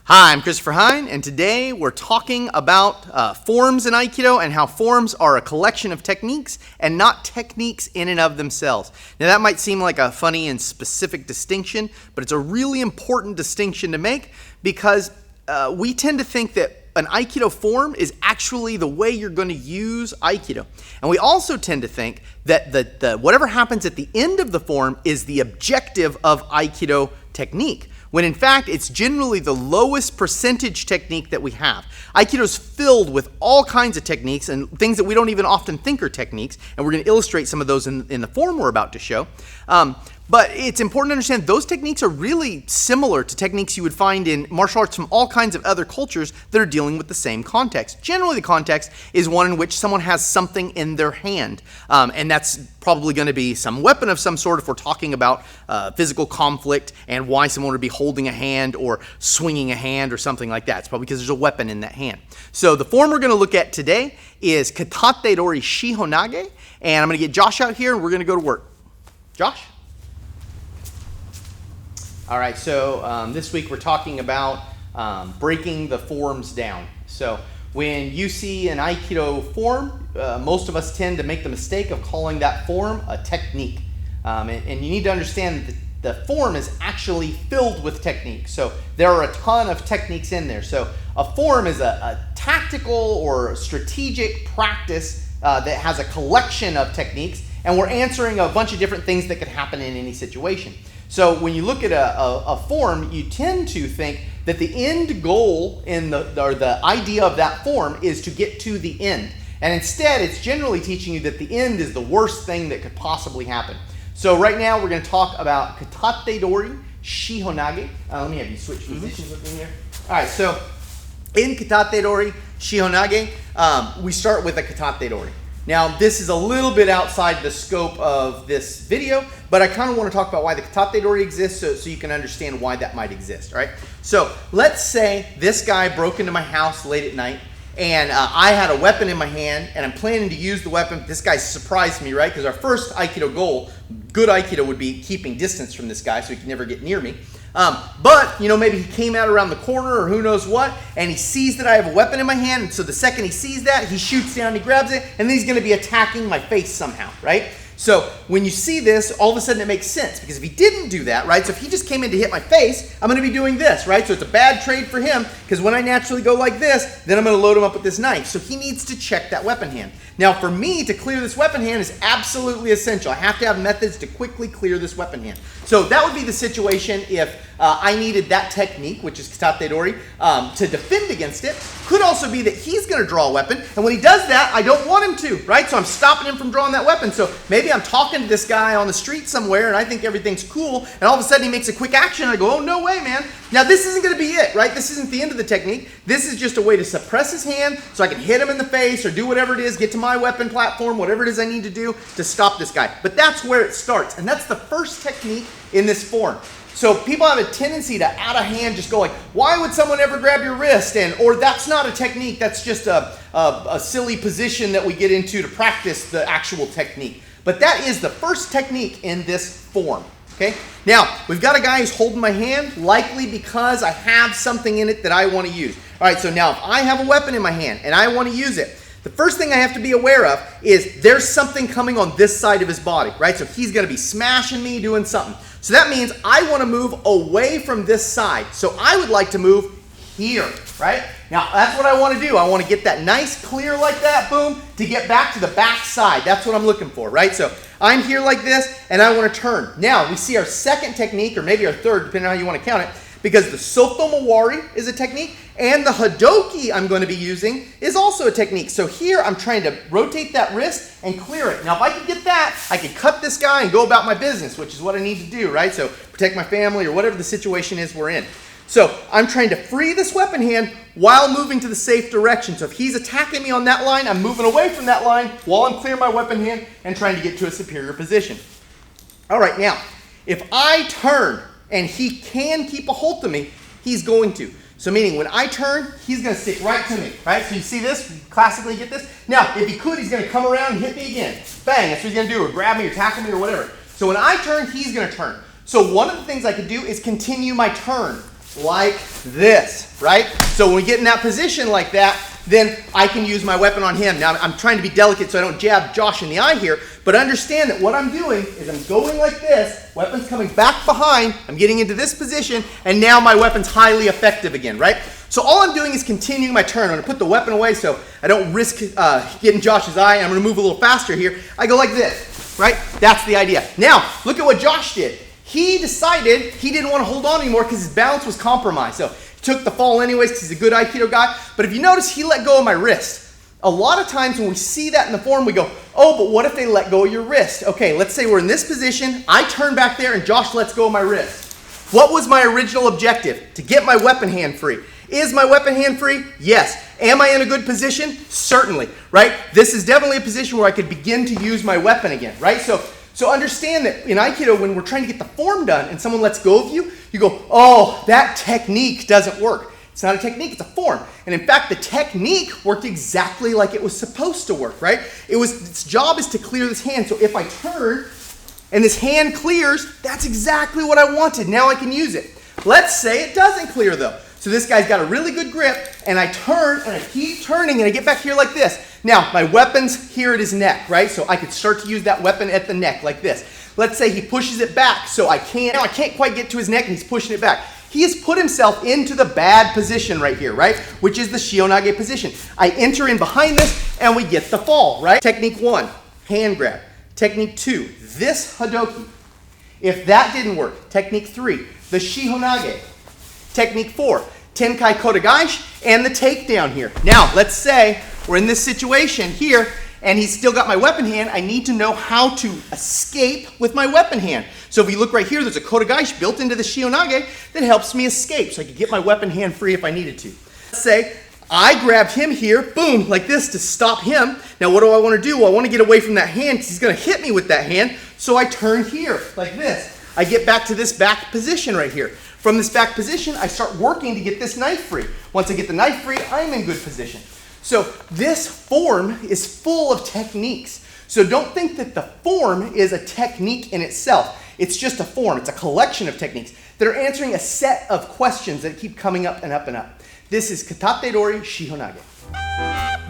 Hi, I'm Christopher Hein, and today we're talking about forms in Aikido and how forms are a collection of techniques and not techniques in and of themselves. Now that might seem like a funny and specific distinction, but it's a really important distinction to make because we tend to think that an Aikido form is actually the way you're going to use Aikido. And we also tend to think that the whatever happens at the end of the form is the objective of Aikido technique, when in fact it's generally the lowest percentage technique that we have. Aikido is filled with all kinds of techniques and things that we don't even often think are techniques, and we're going to illustrate some of those in the form we're about to show. But it's important to understand those techniques are really similar to techniques you would find in martial arts from all kinds of other cultures that are dealing with the same context. Generally, the context is one in which someone has something in their hand, and that's probably going to be some weapon of some sort if we're talking about physical conflict and why someone would be holding a hand or swinging a hand or something like that. It's probably because there's a weapon in that hand. So the form we're going to look at today is katate dori shiho nage, and I'm going to get Josh out here and we're going to go to work. Josh? All right, so this week we're talking about breaking the forms down. So when you see an Aikido form, most of us tend to make the mistake of calling that form a technique. And you need to understand that the form is actually filled with technique. So there are a ton of techniques in there. So a form is a tactical or strategic practice that has a collection of techniques, and we're answering a bunch of different things that could happen in any situation. So when you look at a form, you tend to think that the end goal or the idea of that form is to get to the end. And instead, it's generally teaching you that the end is the worst thing that could possibly happen. So right now, we're going to talk about katate dori shiho nage. Let me have you switch positions with me here. All right, so in katate dori shiho nage, we start with a katate dori. Now, this is a little bit outside the scope of this video, but I kind of want to talk about why the katate dori exists so you can understand why that might exist, all right? So let's say this guy broke into my house late at night, and I had a weapon in my hand, and I'm planning to use the weapon. This guy surprised me, right? Because our first Aikido goal, good Aikido, would be keeping distance from this guy so he can never get near me. But, you know, maybe he came out around the corner or who knows what, and he sees that I have a weapon in my hand, and so the second he sees that, he shoots down, he grabs it, and then he's going to be attacking my face somehow, right? So when you see this, all of a sudden it makes sense, because if he didn't do that, right, so if he just came in to hit my face, I'm going to be doing this, right? So it's a bad trade for him, because when I naturally go like this, then I'm going to load him up with this knife. So he needs to check that weapon hand. Now for me to clear this weapon hand is absolutely essential. I have to have methods to quickly clear this weapon hand. So that would be the situation if I needed that technique, which is katate dori, to defend against it. Could also be that he's going to draw a weapon, and when he does that, I don't want him to, right? So I'm stopping him from drawing that weapon. So maybe I'm talking to this guy on the street somewhere, and I think everything's cool, and all of a sudden he makes a quick action, and I go, oh, no way, man. Now this isn't going to be it, right? This isn't the end of the technique. This is just a way to suppress his hand so I can hit him in the face or do whatever it is, get to my weapon platform, whatever it is I need to do to stop this guy. But that's where it starts, and that's the first technique in this form. So people have a tendency to, out of hand, just go like, why would someone ever grab your wrist? Or that's not a technique, that's just a silly position that we get into to practice the actual technique. But that is the first technique in this form, okay? Now, we've got a guy who's holding my hand, likely because I have something in it that I want to use. All right, so now if I have a weapon in my hand and I want to use it, the first thing I have to be aware of is there's something coming on this side of his body, right? So he's going to be smashing me, doing something. So that means I want to move away from this side. So I would like to move here, right? Now, that's what I want to do. I want to get that nice clear like that, boom, to get back to the back side. That's what I'm looking for, right? So I'm here like this, and I want to turn. Now, we see our second technique, or maybe our third, depending on how you want to count it, because the soto mawari is a technique, and the hadoki I'm going to be using is also a technique. So here I'm trying to rotate that wrist and clear it. Now if I could get that, I could cut this guy and go about my business, which is what I need to do, right? So protect my family or whatever the situation is we're in. So I'm trying to free this weapon hand while moving to the safe direction. So if he's attacking me on that line, I'm moving away from that line while I'm clearing my weapon hand and trying to get to a superior position. All right, now, if I turn and he can keep a hold of me, he's going to. So meaning when I turn, he's going to stick right to me, right? So you see this? You classically get this? Now, if he could, he's going to come around and hit me again. Bang, that's what he's going to do, or grab me or tackle me or whatever. So when I turn, he's going to turn. So one of the things I could do is continue my turn. like this, right? So when we get in that position like that, then I can use my weapon on him. Now I'm trying to be delicate so I don't jab Josh in the eye here, but understand that what I'm doing is I'm going like this, weapon's coming back behind, I'm getting into this position, and now my weapon's highly effective again, right? So all I'm doing is continuing my turn. I'm gonna put the weapon away so I don't risk getting Josh's eye. I'm gonna move a little faster here. I go like this, right? That's the idea. Now, look at what Josh did. He decided he didn't want to hold on anymore because his balance was compromised. So he took the fall anyways because he's a good Aikido guy. But if you notice, he let go of my wrist. A lot of times when we see that in the form, we go, oh, but what if they let go of your wrist? Okay, let's say we're in this position. I turn back there and Josh lets go of my wrist. What was my original objective? To get my weapon hand free. Is my weapon hand free? Yes. Am I in a good position? Certainly, right? This is definitely a position where I could begin to use my weapon again, right? So understand that in Aikido, when we're trying to get the form done and someone lets go of you, you go, oh, that technique doesn't work. It's not a technique, it's a form. And in fact, the technique worked exactly like it was supposed to work, right? Its job is to clear this hand. So if I turn and this hand clears, that's exactly what I wanted. Now I can use it. Let's say it doesn't clear though. So this guy's got a really good grip, and I turn, and I keep turning, and I get back here like this. Now, my weapon's here at his neck, right? So I could start to use that weapon at the neck like this. Let's say he pushes it back, so I can't quite get to his neck, and he's pushing it back. He has put himself into the bad position right here, right? Which is the shiho nage position. I enter in behind this, and we get the fall, right? Technique 1, hand grab. Technique 2, this hadoki. If that didn't work, technique 3, the shiho nage. Technique 4, tenkai kotegaishi, and the takedown here. Now, let's say we're in this situation here, and he's still got my weapon hand. I need to know how to escape with my weapon hand. So if you look right here, there's a kotegaishi built into the shiho nage that helps me escape, so I can get my weapon hand free if I needed to. Let's say I grabbed him here, boom, like this to stop him. Now, what do I want to do? Well, I want to get away from that hand because he's going to hit me with that hand. So I turn here like this. I get back to this back position right here. From this back position, I start working to get this knife free. Once I get the knife free, I'm in good position. So this form is full of techniques. So don't think that the form is a technique in itself. It's just a form. It's a collection of techniques that are answering a set of questions that keep coming up and up and up. This is katate dori shiho nage.